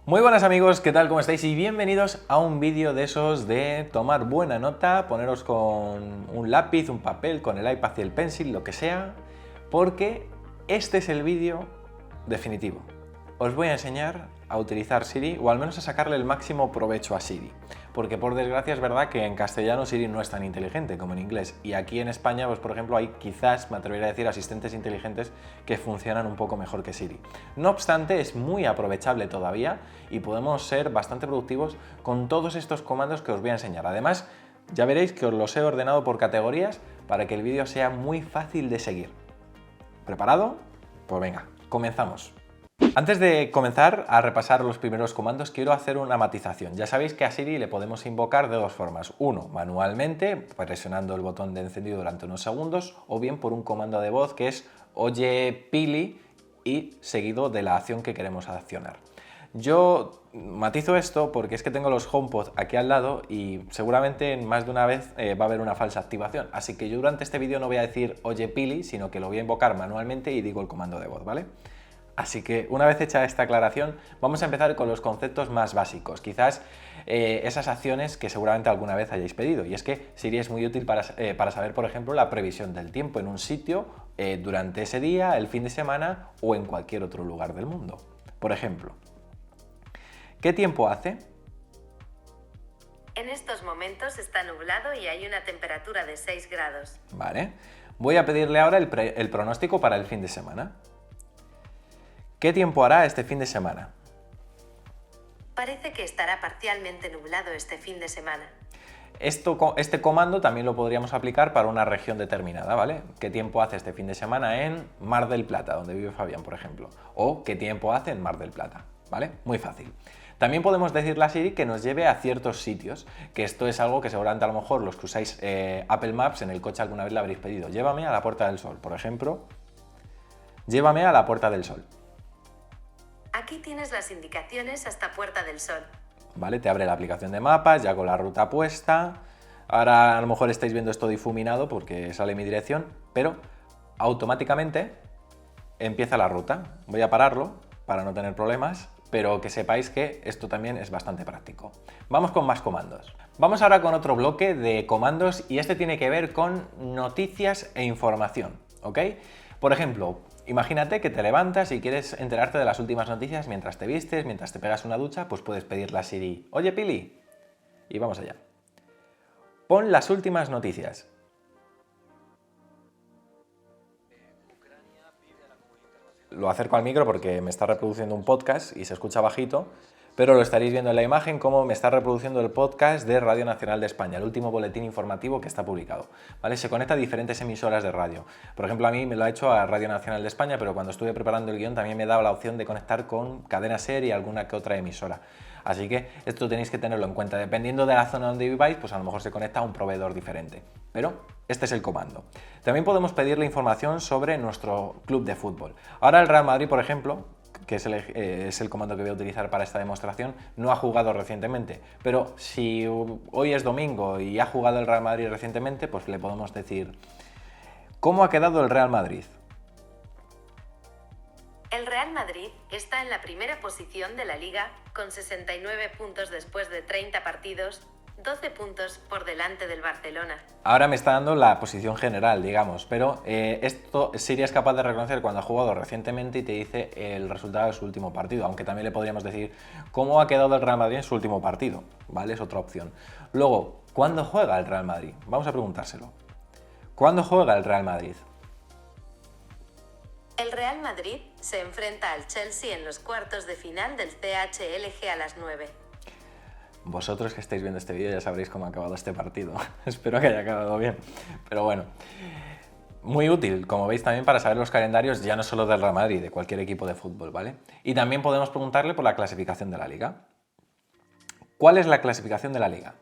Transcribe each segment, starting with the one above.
Muy buenas amigos, ¿qué tal? ¿Cómo estáis? Y bienvenidos a un vídeo de esos de tomar buena nota, poneros con un lápiz, un papel, con el iPad y el Pencil, lo que sea, porque este es el vídeo definitivo. Os voy a enseñar a utilizar Siri, o al menos a sacarle el máximo provecho a Siri, porque por desgracia es verdad que en castellano Siri no es tan inteligente como en inglés, y aquí en España, pues por ejemplo, hay quizás, me atrevería a decir, asistentes inteligentes que funcionan un poco mejor que Siri. No obstante, es muy aprovechable todavía y podemos ser bastante productivos con todos estos comandos que os voy a enseñar. Además, ya veréis que os los he ordenado por categorías para que el vídeo sea muy fácil de seguir. ¿Preparado? Pues venga, comenzamos. Antes de comenzar a repasar los primeros comandos, quiero hacer una matización. Ya sabéis que a Siri le podemos invocar de dos formas. Uno, manualmente, presionando el botón de encendido durante unos segundos, o bien por un comando de voz que es oye Pili y seguido de la acción que queremos accionar. Yo matizo esto porque es que tengo los HomePod aquí al lado y seguramente más de una vez va a haber una falsa activación. Así que yo durante este vídeo no voy a decir oye Pili, sino que lo voy a invocar manualmente y digo el comando de voz, ¿vale? Así que una vez hecha esta aclaración, vamos a empezar con los conceptos más básicos, quizás esas acciones que seguramente alguna vez hayáis pedido. Y es que Siri es muy útil para saber, por ejemplo, la previsión del tiempo en un sitio durante ese día, el fin de semana o en cualquier otro lugar del mundo. Por ejemplo, ¿qué tiempo hace? En estos momentos está nublado y hay una temperatura de 6 grados. Vale. Voy a pedirle ahora el pronóstico para el fin de semana. ¿Qué tiempo hará este fin de semana? Parece que estará parcialmente nublado este fin de semana. Este comando también lo podríamos aplicar para una región determinada, ¿vale? ¿Qué tiempo hace este fin de semana en Mar del Plata, donde vive Fabián, por ejemplo? O ¿qué tiempo hace en Mar del Plata? ¿Vale? Muy fácil. También podemos decirle a Siri que nos lleve a ciertos sitios, que esto es algo que seguramente a lo mejor los que usáis Apple Maps en el coche alguna vez le habréis pedido. Llévame a la Puerta del Sol, por ejemplo. Llévame a la Puerta del Sol. Aquí tienes las indicaciones hasta Puerta del Sol. ¿Vale? Te abre la aplicación de mapas, ya con la ruta puesta. Ahora a lo mejor estáis viendo esto difuminado porque sale mi dirección, pero automáticamente empieza la ruta. Voy a pararlo para no tener problemas, pero que sepáis que esto también es bastante práctico. Vamos con más comandos. Vamos ahora con otro bloque de comandos y este tiene que ver con noticias e información, ¿ok? Por ejemplo, imagínate que te levantas y quieres enterarte de las últimas noticias mientras te vistes, mientras te pegas una ducha, pues puedes pedirle a Siri, oye Pili, y vamos allá. Pon las últimas noticias. Lo acerco al micro porque me está reproduciendo un podcast y se escucha bajito, pero lo estaréis viendo en la imagen como me está reproduciendo el podcast de Radio Nacional de España, el último boletín informativo que está publicado, ¿vale? Se conecta a diferentes emisoras de radio. Por ejemplo, a mí me lo ha hecho a Radio Nacional de España, pero cuando estuve preparando el guión también me daba la opción de conectar con Cadena Ser y alguna que otra emisora. Así que esto tenéis que tenerlo en cuenta. Dependiendo de la zona donde viváis, pues a lo mejor se conecta a un proveedor diferente. Pero este es el comando. También podemos pedirle información sobre nuestro club de fútbol. Ahora el Real Madrid, por ejemplo, que es el comando que voy a utilizar para esta demostración, no ha jugado recientemente. Pero si hoy es domingo y ha jugado el Real Madrid recientemente, pues le podemos decir, ¿cómo ha quedado el Real Madrid? El Real Madrid está en la primera posición de la Liga, con 69 puntos después de 30 partidos, 12 puntos por delante del Barcelona. Ahora me está dando la posición general, digamos, pero esto Siri es capaz de reconocer cuando ha jugado recientemente y te dice el resultado de su último partido, aunque también le podríamos decir cómo ha quedado el Real Madrid en su último partido, ¿vale? Es otra opción. Luego, ¿cuándo juega el Real Madrid? Vamos a preguntárselo. ¿Cuándo juega el Real Madrid? El Real Madrid se enfrenta al Chelsea en los cuartos de final del CHLG a las 9. Vosotros que estáis viendo este vídeo ya sabréis cómo ha acabado este partido. Espero que haya acabado bien. Pero bueno, muy útil, como veis, también para saber los calendarios ya no solo del Real Madrid, de cualquier equipo de fútbol, ¿vale? Y también podemos preguntarle por la clasificación de la Liga. ¿Cuál es la clasificación de la Liga?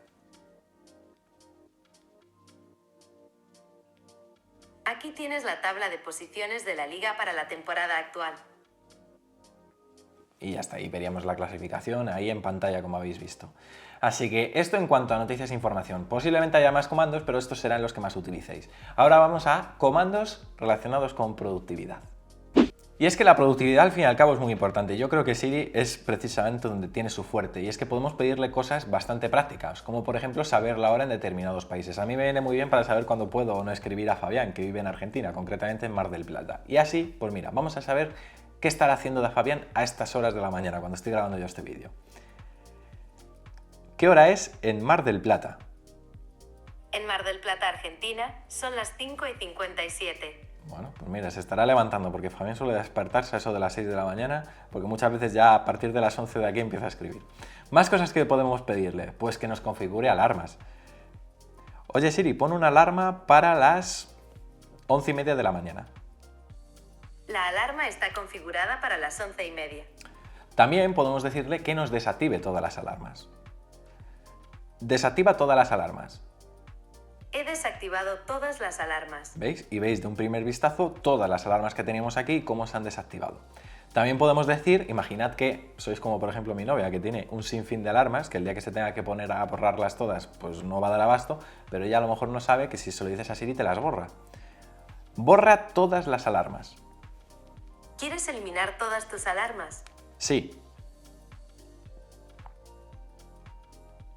Aquí tienes la tabla de posiciones de la Liga para la temporada actual. Y ya está, ahí veríamos la clasificación ahí en pantalla, como habéis visto. Así que esto en cuanto a noticias e información. Posiblemente haya más comandos, pero estos serán los que más utilicéis. Ahora vamos a comandos relacionados con productividad. Y es que la productividad al fin y al cabo es muy importante. Yo creo que Siri es precisamente donde tiene su fuerte, y es que podemos pedirle cosas bastante prácticas, como por ejemplo saber la hora en determinados países. A mí me viene muy bien para saber cuándo puedo o no escribir a Fabián, que vive en Argentina, concretamente en Mar del Plata. Y así, pues mira, vamos a saber qué estará haciendo de Fabián a estas horas de la mañana, cuando estoy grabando yo este vídeo. ¿Qué hora es en Mar del Plata? En Mar del Plata, Argentina, son las 5:57. Bueno, pues mira, se estará levantando, porque Fabián suele despertarse a eso de las 6 de la mañana, porque muchas veces ya a partir de las 11 de aquí empieza a escribir. Más cosas que podemos pedirle, pues que nos configure alarmas. Oye Siri, pon una alarma para las 11:30 de la mañana. La alarma está configurada para las 11:30. También podemos decirle que nos desactive todas las alarmas. Desactiva todas las alarmas. He desactivado todas las alarmas. ¿Veis? Y veis de un primer vistazo todas las alarmas que teníamos aquí y cómo se han desactivado. También podemos decir, imaginad que sois como por ejemplo mi novia, que tiene un sinfín de alarmas, que el día que se tenga que poner a borrarlas todas, pues no va a dar abasto, pero ella a lo mejor no sabe que si se lo dices a Siri te las borra. Borra todas las alarmas. ¿Quieres eliminar todas tus alarmas? Sí.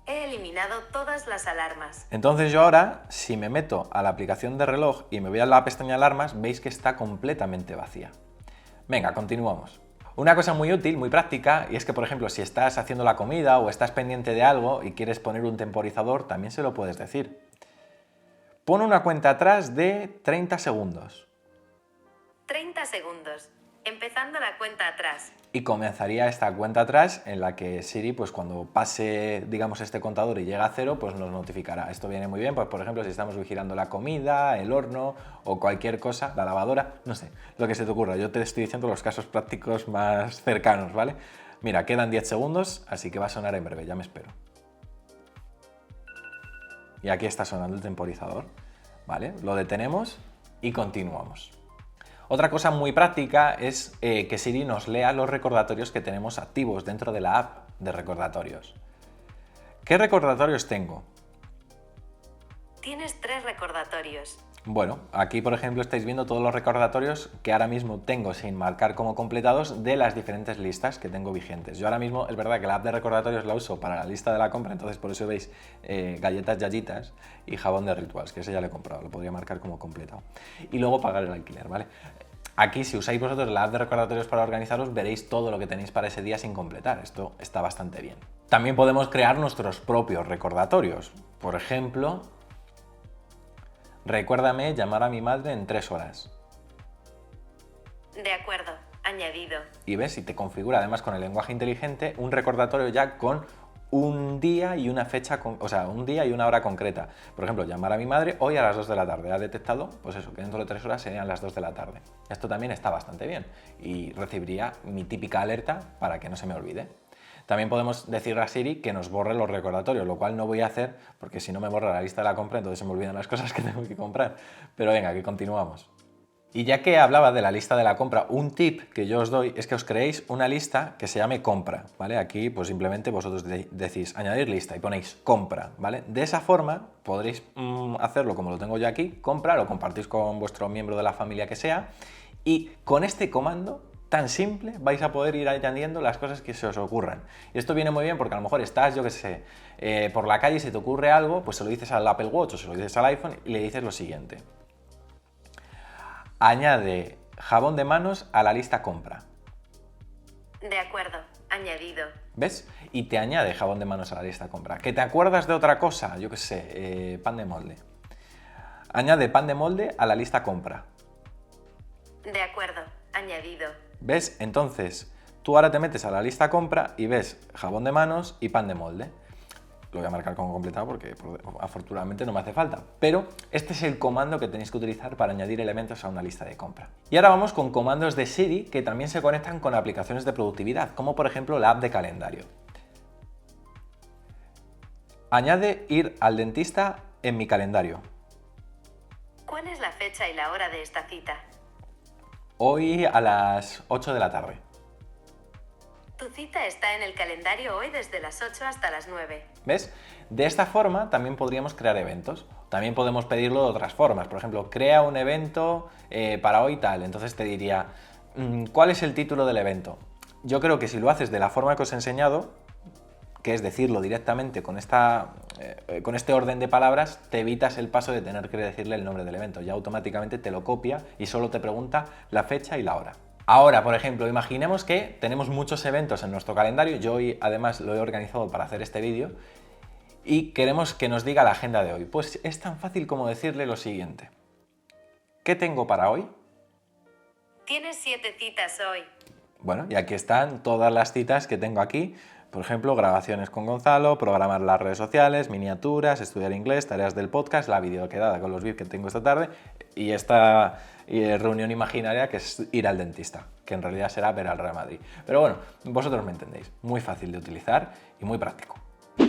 He eliminado todas las alarmas. Entonces yo ahora, si me meto a la aplicación de reloj y me voy a la pestaña alarmas, veis que está completamente vacía. Venga, continuamos. Una cosa muy útil, muy práctica, y es que por ejemplo si estás haciendo la comida o estás pendiente de algo y quieres poner un temporizador, también se lo puedes decir. Pon una cuenta atrás de 30 segundos. 30 segundos. Empezando la cuenta atrás. Y comenzaría esta cuenta atrás en la que Siri, pues cuando pase, digamos, este contador y llega a cero, pues nos notificará. Esto viene muy bien, pues por ejemplo, si estamos vigilando la comida, el horno o cualquier cosa, la lavadora, no sé, lo que se te ocurra. Yo te estoy diciendo los casos prácticos más cercanos, ¿vale? Mira, quedan 10 segundos, así que va a sonar en breve, ya me espero. Y aquí está sonando el temporizador, ¿vale? Lo detenemos y continuamos. Otra cosa muy práctica es que Siri nos lea los recordatorios que tenemos activos dentro de la app de recordatorios. ¿Qué recordatorios tengo? Tienes 3 recordatorios. Bueno, aquí por ejemplo estáis viendo todos los recordatorios que ahora mismo tengo sin marcar como completados de las diferentes listas que tengo vigentes. Yo ahora mismo es verdad que la app de recordatorios la uso para la lista de la compra, entonces por eso veis galletas Yayitas y jabón de Rituals, que ese ya lo he comprado, lo podría marcar como completado. Y luego pagar el alquiler, ¿vale? Aquí si usáis vosotros la app de recordatorios para organizaros veréis todo lo que tenéis para ese día sin completar, esto está bastante bien. También podemos crear nuestros propios recordatorios, por ejemplo... Recuérdame llamar a mi madre en 3 horas. De acuerdo, añadido. Y ves, y te configura además con el lenguaje inteligente un recordatorio ya con un día y una fecha, o sea, un día y una hora concreta. Por ejemplo, llamar a mi madre hoy a las 2 de la tarde. Ha detectado, pues eso, que dentro de 3 horas serían las 2 de la tarde. Esto también está bastante bien y recibiría mi típica alerta para que no se me olvide. También podemos decirle a Siri que nos borre los recordatorios, lo cual no voy a hacer porque si no me borra la lista de la compra, entonces se me olvidan las cosas que tengo que comprar. Pero venga, que continuamos. Y ya que hablaba de la lista de la compra, un tip que yo os doy es que os creéis una lista que se llame compra, ¿vale? Aquí pues simplemente vosotros decís añadir lista y ponéis compra, ¿vale? De esa forma podréis hacerlo como lo tengo yo aquí, compra, lo compartís con vuestro miembro de la familia que sea y con este comando tan simple vais a poder ir añadiendo las cosas que se os ocurran. Y esto viene muy bien porque a lo mejor estás, yo qué sé, por la calle y se te ocurre algo, pues se lo dices al Apple Watch o se lo dices al iPhone y le dices lo siguiente. Añade jabón de manos a la lista compra. De acuerdo, añadido. ¿Ves? Y te añade jabón de manos a la lista compra. ¿Que te acuerdas de otra cosa? Yo qué sé, pan de molde. Añade pan de molde a la lista compra. De acuerdo, añadido. ¿Ves? Entonces, tú ahora te metes a la lista compra y ves jabón de manos y pan de molde. Lo voy a marcar como completado porque afortunadamente no me hace falta. Pero este es el comando que tenéis que utilizar para añadir elementos a una lista de compra. Y ahora vamos con comandos de Siri que también se conectan con aplicaciones de productividad, como por ejemplo la app de calendario. Añade ir al dentista en mi calendario. ¿Cuál es la fecha y la hora de esta cita? Hoy a las 8 de la tarde. Tu cita está en el calendario hoy desde las 8 hasta las 9. ¿Ves? De esta forma también podríamos crear eventos. También podemos pedirlo de otras formas. Por ejemplo, crea un evento para hoy tal. Entonces te diría, ¿Cuál es el título del evento? Yo creo que si lo haces de la forma que os he enseñado, que es decirlo directamente con este orden de palabras, te evitas el paso de tener que decirle el nombre del evento. Ya automáticamente te lo copia y solo te pregunta la fecha y la hora. Ahora, por ejemplo, imaginemos que tenemos muchos eventos en nuestro calendario. Yo hoy además lo he organizado para hacer este vídeo y queremos que nos diga la agenda de hoy. Pues es tan fácil como decirle lo siguiente. ¿Qué tengo para hoy? Tienes 7 citas hoy. Bueno, y aquí están todas las citas que tengo aquí. Por ejemplo, grabaciones con Gonzalo, programar las redes sociales, miniaturas, estudiar inglés, tareas del podcast, la videoquedada con los VIP que tengo esta tarde y esta reunión imaginaria que es ir al dentista, que en realidad será ver al Real Madrid. Pero bueno, vosotros me entendéis. Muy fácil de utilizar y muy práctico.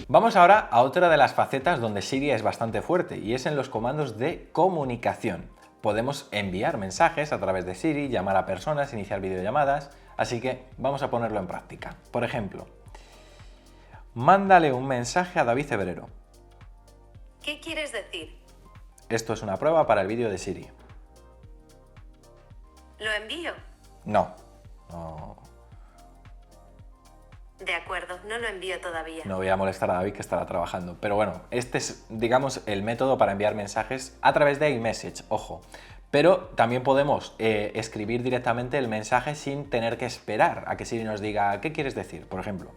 Vamos ahora a otra de las facetas donde Siri es bastante fuerte y es en los comandos de comunicación. Podemos enviar mensajes a través de Siri, llamar a personas, iniciar videollamadas, así que vamos a ponerlo en práctica. Por ejemplo, mándale un mensaje a David Cebrero. ¿Qué quieres decir? Esto es una prueba para el vídeo de Siri. ¿Lo envío? No. De acuerdo, no lo envío todavía. No voy a molestar a David que estará trabajando. Pero bueno, este es, digamos, el método para enviar mensajes a través de iMessage, ojo. Pero también podemos escribir directamente el mensaje sin tener que esperar a que Siri nos diga ¿qué quieres decir? Por ejemplo.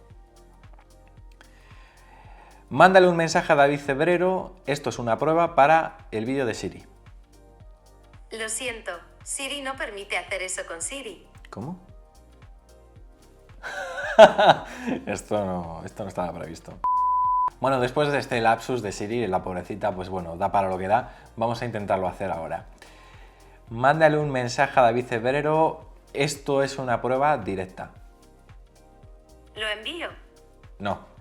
Mándale un mensaje a David Cebrero. Esto es una prueba para el vídeo de Siri. Lo siento, Siri no permite hacer eso con Siri. ¿Cómo? Esto no estaba previsto. Bueno, después de este lapsus de Siri, la pobrecita, pues bueno, da para lo que da. Vamos a intentarlo hacer ahora. Mándale un mensaje a David Cebrero. Esto es una prueba directa. ¿Lo envío? No.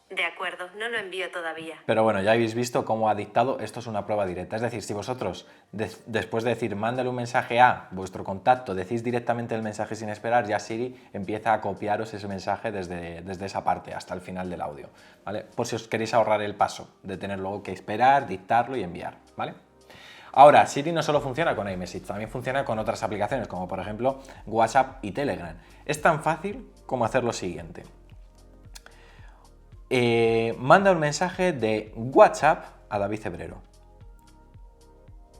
De acuerdo, no lo envío todavía. Pero bueno, ya habéis visto cómo ha dictado, esto es una prueba directa. Es decir, si vosotros, después de decir mándale un mensaje a vuestro contacto, decís directamente el mensaje sin esperar, ya Siri empieza a copiaros ese mensaje desde esa parte hasta el final del audio, ¿vale? Por si os queréis ahorrar el paso de tener luego que esperar, dictarlo y enviar, ¿vale? Ahora, Siri no solo funciona con iMessage, también funciona con otras aplicaciones, como por ejemplo WhatsApp y Telegram. Es tan fácil como hacer lo siguiente. Manda un mensaje de WhatsApp a David Cebrero.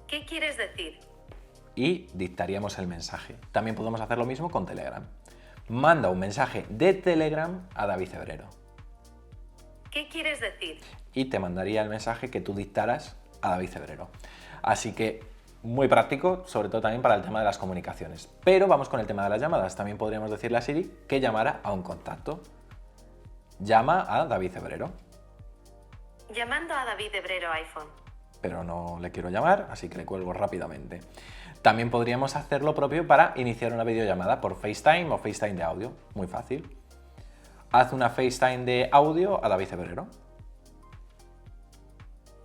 ¿Qué quieres decir? Y dictaríamos el mensaje. También podemos hacer lo mismo con Telegram. Manda un mensaje de Telegram a David Cebrero. ¿Qué quieres decir? Y te mandaría el mensaje que tú dictaras a David Cebrero. Así que muy práctico, sobre todo también para el tema de las comunicaciones. Pero vamos con el tema de las llamadas. También podríamos decirle a Siri que llamara a un contacto. Llama a David Cebrero. Llamando a David Cebrero iPhone. Pero no le quiero llamar, así que le cuelgo rápidamente. También podríamos hacer lo propio para iniciar una videollamada por FaceTime o FaceTime de audio. Muy fácil. Haz una FaceTime de audio a David Cebrero.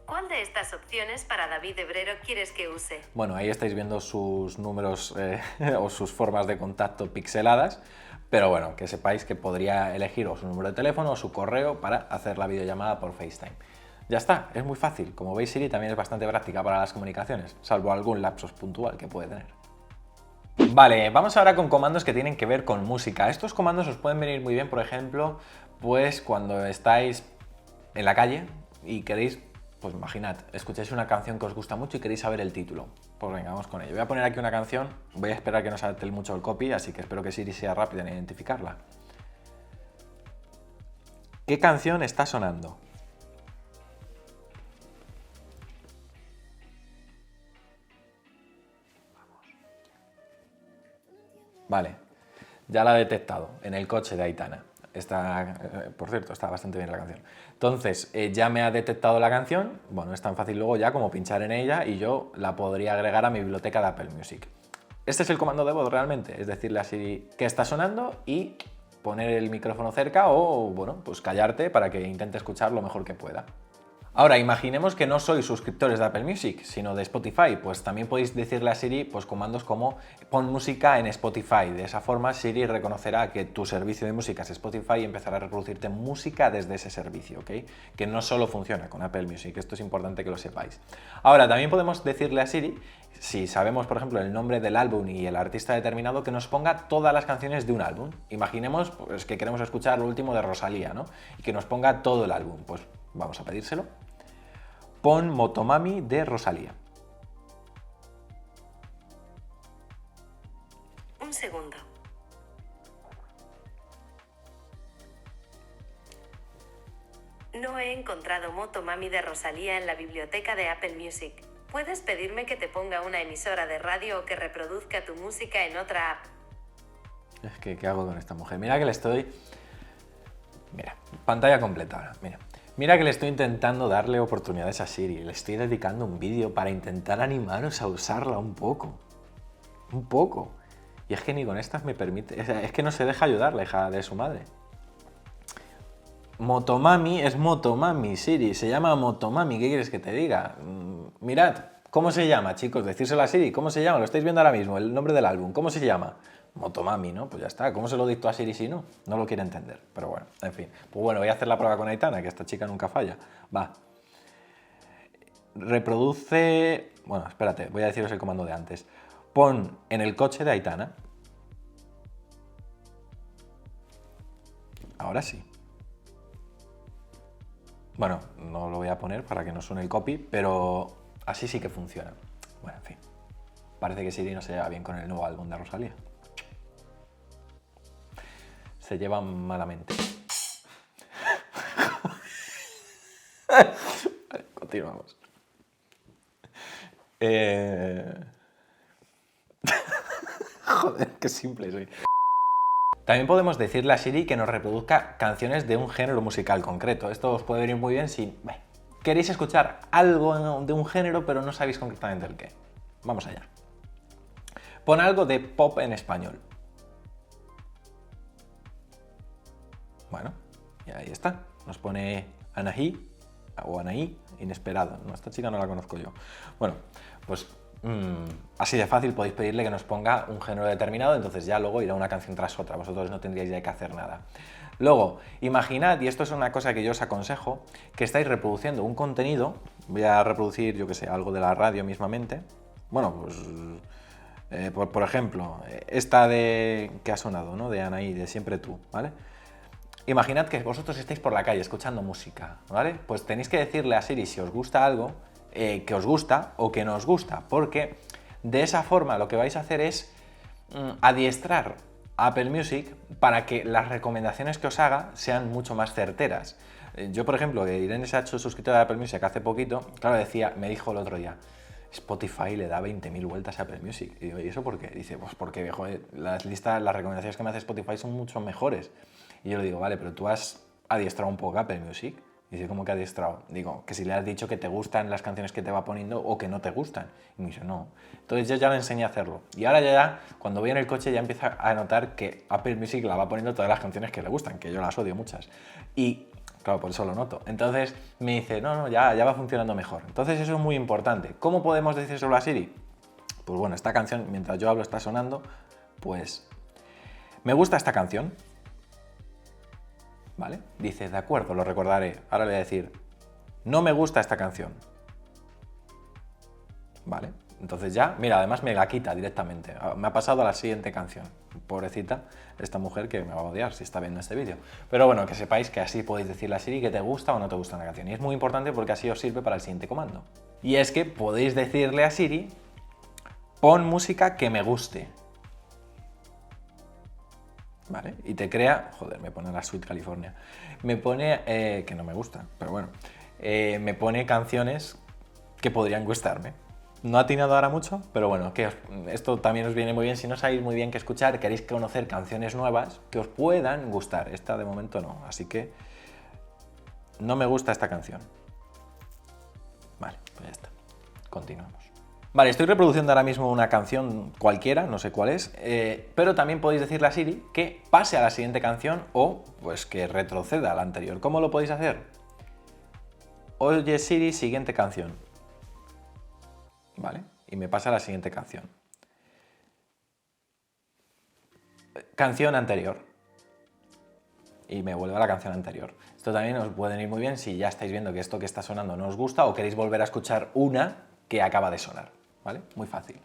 ¿Cuál de estas opciones para David Cebrero quieres que use? Bueno, ahí estáis viendo sus números o sus formas de contacto pixeladas, pero bueno, que sepáis que podría elegir o su número de teléfono o su correo para hacer la videollamada por FaceTime. Ya está, es muy fácil. Como veis, Siri también es bastante práctica para las comunicaciones, salvo algún lapsus puntual que puede tener. Vale, vamos ahora con comandos que tienen que ver con música. Estos comandos os pueden venir muy bien, por ejemplo, pues cuando estáis en la calle y queréis, pues imaginad, escucháis una canción que os gusta mucho y queréis saber el título. Pues venga, vamos con ello. Voy a poner aquí una canción, voy a esperar que no salte mucho el copy, así que espero que Siri sea rápida en identificarla. ¿Qué canción está sonando? Vale, ya la he detectado en el coche de Aitana. Por cierto, está bastante bien la canción. Entonces, ya me ha detectado la canción. Bueno, es tan fácil luego ya como pinchar en ella y yo la podría agregar a mi biblioteca de Apple Music. Este es el comando de voz realmente, es decirle a Siri que está sonando y poner el micrófono cerca o, bueno, pues callarte para que intente escuchar lo mejor que pueda. Ahora, imaginemos que no sois suscriptores de Apple Music, sino de Spotify, pues también podéis decirle a Siri pues, comandos como pon música en Spotify. De esa forma Siri reconocerá que tu servicio de música es Spotify y empezará a reproducirte música desde ese servicio, ¿ok? Que no solo funciona con Apple Music, esto es importante que lo sepáis. Ahora, también podemos decirle a Siri, si sabemos, por ejemplo, el nombre del álbum y el artista determinado, que nos ponga todas las canciones de un álbum. Imaginemos pues, que queremos escuchar lo último de Rosalía, ¿no? Y que nos ponga todo el álbum. Pues vamos a pedírselo. Pon Motomami de Rosalía. Un segundo. No he encontrado Motomami de Rosalía en la biblioteca de Apple Music. ¿Puedes pedirme que te ponga una emisora de radio o que reproduzca tu música en otra app? Es que, ¿qué hago con esta mujer? Mira que le estoy... Mira, pantalla completa ahora, mira. Mira que le estoy intentando darle oportunidades a Siri. Le estoy dedicando un vídeo para intentar animaros a usarla un poco. Un poco. Y es que ni con estas me permite... Es que no se deja ayudar la hija de su madre. Motomami es Motomami, Siri. Se llama Motomami. ¿Qué quieres que te diga? Mirad, ¿cómo se llama, chicos? Decírselo a Siri. ¿Cómo se llama? Lo estáis viendo ahora mismo, el nombre del álbum. ¿Cómo se llama? Motomami, ¿no? Pues ya está. ¿Cómo se lo dicto a Siri si no? No lo quiere entender. Pero bueno, en fin. Pues bueno, voy a hacer la prueba con Aitana, que esta chica nunca falla. Va. Reproduce... Bueno, espérate, voy a deciros el comando de antes. Pon en el coche de Aitana. Ahora sí. Bueno, no lo voy a poner para que no suene el copy, pero así sí que funciona. Bueno, en fin. Parece que Siri no se lleva bien con el nuevo álbum de Rosalía. Se llevan malamente. Vale, continuamos. Joder, qué simple soy. También podemos decirle a Siri que nos reproduzca canciones de un género musical concreto. Esto os puede venir muy bien si queréis escuchar algo de un género pero no sabéis concretamente el qué. Vamos allá. Pon algo de pop en español. Bueno, y ahí está. Nos pone Anaí o Anaí, inesperado. No, esta chica no la conozco yo. Bueno, pues así de fácil podéis pedirle que nos ponga un género determinado, entonces ya luego irá una canción tras otra. Vosotros no tendríais ya que hacer nada. Luego, imaginad, y esto es una cosa que yo os aconsejo, que estáis reproduciendo un contenido. Voy a reproducir, yo que sé, algo de la radio mismamente. Bueno, pues... por ejemplo, esta de que ha sonado, ¿no? De Anaí, de Siempre Tú, ¿vale? Imaginad que vosotros estáis por la calle escuchando música, ¿vale? Pues tenéis que decirle a Siri si os gusta algo, que os gusta o que no os gusta, porque de esa forma lo que vais a hacer es adiestrar a Apple Music para que las recomendaciones que os haga sean mucho más certeras. Yo, por ejemplo, que Irene se ha hecho suscriptora de Apple Music hace poquito, claro, me dijo el otro día, Spotify le da 20.000 vueltas a Apple Music. Y digo, ¿y eso por qué? Dice, pues porque, joder, las recomendaciones que me hace Spotify son mucho mejores. Y yo le digo, vale, pero tú has adiestrado un poco Apple Music. Y dice, ¿cómo que adiestrado? Digo, que si le has dicho que te gustan las canciones que te va poniendo o que no te gustan. Y me dice, no. Entonces yo ya le enseñé a hacerlo. Y ahora ya, cuando voy en el coche, ya empieza a notar que Apple Music la va poniendo todas las canciones que le gustan, que yo las odio muchas. Y claro, por eso lo noto. Entonces me dice, no, ya va funcionando mejor. Entonces eso es muy importante. ¿Cómo podemos decírselo a Siri? Pues bueno, esta canción, mientras yo hablo, está sonando, pues... Me gusta esta canción. ¿Vale? Dice, de acuerdo, lo recordaré. Ahora le voy a decir, no me gusta esta canción. ¿Vale? Entonces ya, mira, además me la quita directamente. Me ha pasado a la siguiente canción. Pobrecita, esta mujer que me va a odiar si está viendo este vídeo. Pero bueno, que sepáis que así podéis decirle a Siri que te gusta o no te gusta una canción. Y es muy importante porque así os sirve para el siguiente comando. Y es que podéis decirle a Siri, pon música que me guste. ¿Vale? Y te crea... Joder, me pone la Sweet California. Me pone... que no me gusta, pero bueno. Me pone canciones que podrían gustarme. No ha atinado ahora mucho, pero bueno, que esto también os viene muy bien. Si no sabéis muy bien qué escuchar, queréis conocer canciones nuevas que os puedan gustar. Esta de momento no, así que... No me gusta esta canción. Vale, pues ya está. Continuamos. Vale, estoy reproduciendo ahora mismo una canción cualquiera, no sé cuál es, pero también podéis decirle a Siri que pase a la siguiente canción o pues que retroceda a la anterior. ¿Cómo lo podéis hacer? oye Siri, siguiente canción. ¿Vale? Y me pasa la siguiente canción. Canción anterior. Y me vuelve a la canción anterior. Esto también os puede venir muy bien si ya estáis viendo que esto que está sonando no os gusta o queréis volver a escuchar una que acaba de sonar, ¿vale? Muy fácil.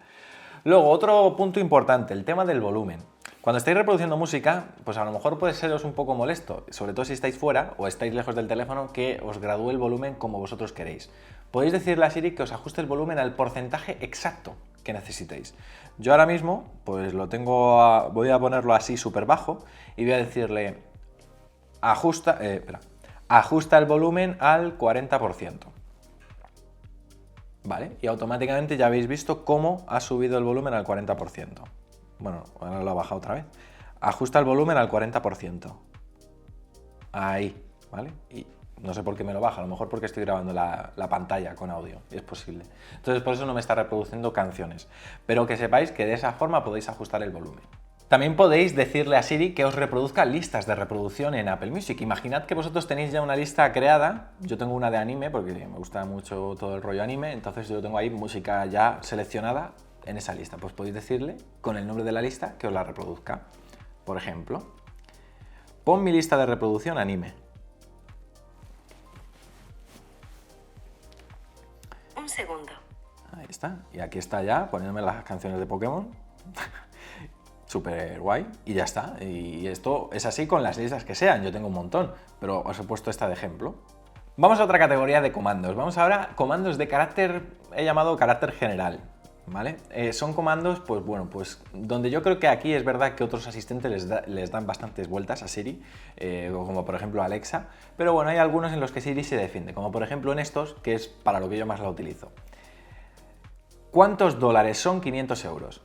Luego, otro punto importante, el tema del volumen. Cuando estáis reproduciendo música, pues a lo mejor puede seros un poco molesto, sobre todo si estáis fuera o estáis lejos del teléfono, que os gradúe el volumen como vosotros queréis. Podéis decirle a Siri que os ajuste el volumen al porcentaje exacto que necesitéis. Yo ahora mismo, pues lo tengo, voy a ponerlo así súper bajo y voy a decirle, ajusta el volumen al 40%. ¿Vale? Y automáticamente ya habéis visto cómo ha subido el volumen al 40%. Bueno, ahora lo ha bajado otra vez. Ajusta el volumen al 40%. Ahí, ¿vale? Y no sé por qué me lo baja, a lo mejor porque estoy grabando la pantalla con audio, y es posible. Entonces por eso no me está reproduciendo canciones. Pero que sepáis que de esa forma podéis ajustar el volumen. También podéis decirle a Siri que os reproduzca listas de reproducción en Apple Music. Imaginad que vosotros tenéis ya una lista creada. Yo tengo una de anime porque me gusta mucho todo el rollo anime, entonces yo tengo ahí música ya seleccionada en esa lista. Pues podéis decirle con el nombre de la lista que os la reproduzca. Por ejemplo, pon mi lista de reproducción anime. Un segundo. Ahí está. Y aquí está ya poniéndome las canciones de Pokémon. Súper guay y ya está. Y esto es así con las listas que sean. Yo tengo un montón, pero os he puesto esta de ejemplo. Vamos a otra categoría de comandos. Vamos ahora a comandos de carácter, he llamado carácter general. ¿Vale? Son comandos, pues bueno, pues donde yo creo que aquí es verdad que otros asistentes les dan bastantes vueltas a Siri, como por ejemplo Alexa, pero bueno, hay algunos en los que Siri se defiende, como por ejemplo en estos, que es para lo que yo más la utilizo. ¿Cuántos dólares son 500 euros?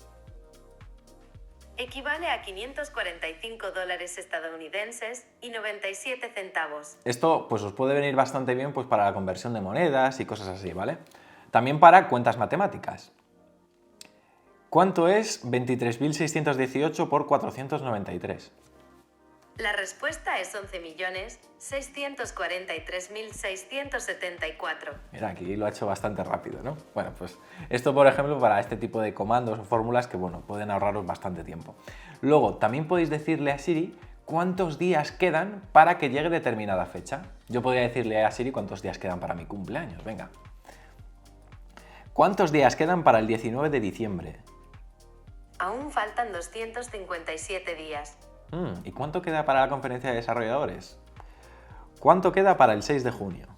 Equivale a 545 dólares estadounidenses y 97 centavos. Esto pues os puede venir bastante bien pues para la conversión de monedas y cosas así, ¿vale? También para cuentas matemáticas. ¿Cuánto es 23.618 por 493? La respuesta es 11.643.674. Mira, aquí lo ha hecho bastante rápido, ¿no? Bueno, pues esto, por ejemplo, para este tipo de comandos o fórmulas que, bueno, pueden ahorraros bastante tiempo. Luego, también podéis decirle a Siri cuántos días quedan para que llegue determinada fecha. Yo podría decirle a Siri cuántos días quedan para mi cumpleaños, venga. ¿Cuántos días quedan para el 19 de diciembre? Aún faltan 257 días. ¿Y cuánto queda para la conferencia de desarrolladores? ¿Cuánto queda para el 6 de junio?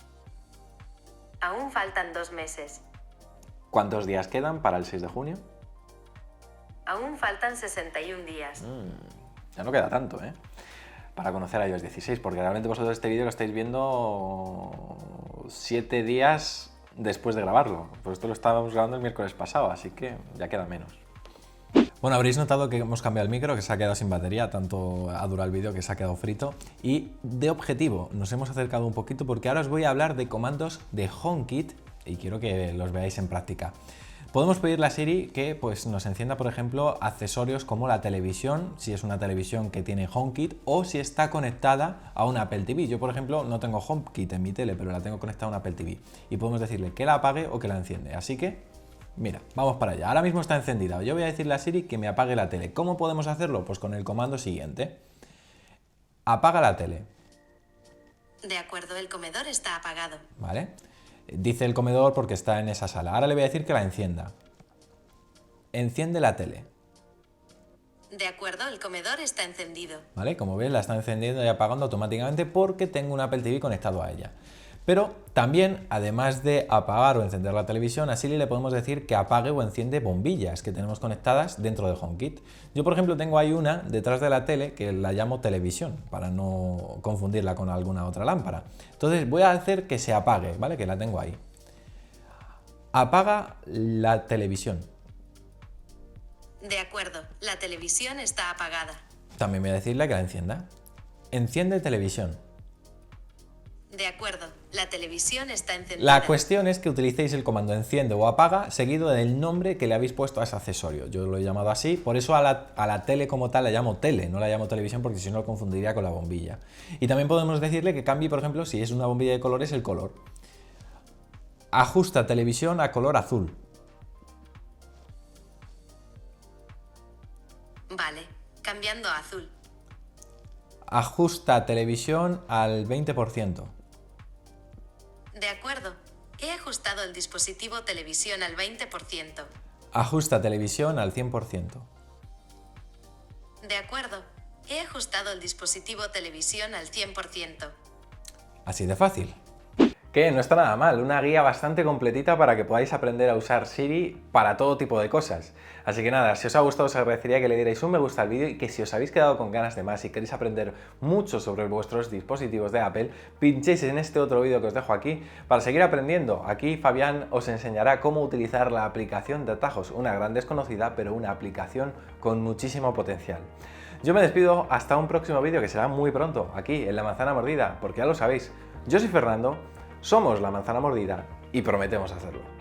Aún faltan 2 meses. ¿Cuántos días quedan para el 6 de junio? Aún faltan 61 días. Ya no queda tanto, ¿eh? Para conocer a iOS 16, porque realmente vosotros este vídeo lo estáis viendo 7 días después de grabarlo. Pues esto lo estábamos grabando el miércoles pasado, así que ya queda menos. Bueno, habréis notado que hemos cambiado el micro, que se ha quedado sin batería, tanto ha durado el vídeo que se ha quedado frito. Y de objetivo nos hemos acercado un poquito porque ahora os voy a hablar de comandos de HomeKit y quiero que los veáis en práctica. Podemos pedirle a Siri que pues, nos encienda, por ejemplo, accesorios como la televisión, si es una televisión que tiene HomeKit o si está conectada a una Apple TV. Yo, por ejemplo, no tengo HomeKit en mi tele, pero la tengo conectada a una Apple TV. Y podemos decirle que la apague o que la enciende. Así que mira, vamos para allá. Ahora mismo está encendida. Yo voy a decirle a Siri que me apague la tele. ¿Cómo podemos hacerlo? Pues con el comando siguiente. Apaga la tele. De acuerdo, el comedor está apagado. ¿Vale? Dice el comedor porque está en esa sala. Ahora le voy a decir que la encienda. Enciende la tele. De acuerdo, el comedor está encendido. ¿Vale? Como ves, la está encendiendo y apagando automáticamente porque tengo un Apple TV conectado a ella. Pero también, además de apagar o encender la televisión, a Siri le podemos decir que apague o enciende bombillas que tenemos conectadas dentro de HomeKit. Yo, por ejemplo, tengo ahí una detrás de la tele que la llamo televisión, para no confundirla con alguna otra lámpara. Entonces voy a hacer que se apague, ¿vale? Que la tengo ahí. Apaga la televisión. De acuerdo, la televisión está apagada. También voy a decirle que la encienda. Enciende televisión. De acuerdo, la televisión está encendida. La cuestión es que utilicéis el comando enciende o apaga seguido del nombre que le habéis puesto a ese accesorio. Yo lo he llamado así, por eso a la tele como tal la llamo tele, no la llamo televisión porque si no lo confundiría con la bombilla. Y también podemos decirle que cambie, por ejemplo, si es una bombilla de colores, el color. Ajusta televisión a color azul. Vale, cambiando a azul. Ajusta televisión al 20%. De acuerdo. He ajustado el dispositivo televisión al 20%. Ajusta televisión al 100%. De acuerdo. He ajustado el dispositivo televisión al 100%. Así de fácil. Que no está nada mal, una guía bastante completita para que podáis aprender a usar Siri para todo tipo de cosas. Así que nada, si os ha gustado os agradecería que le dierais un me gusta al vídeo y que si os habéis quedado con ganas de más y queréis aprender mucho sobre vuestros dispositivos de Apple, pinchéis en este otro vídeo que os dejo aquí para seguir aprendiendo. Aquí Fabián os enseñará cómo utilizar la aplicación de atajos, una gran desconocida pero una aplicación con muchísimo potencial. Yo me despido hasta un próximo vídeo que será muy pronto, aquí en La Manzana Mordida, porque ya lo sabéis, yo soy Fernando, somos La Manzana Mordida y prometemos hacerlo.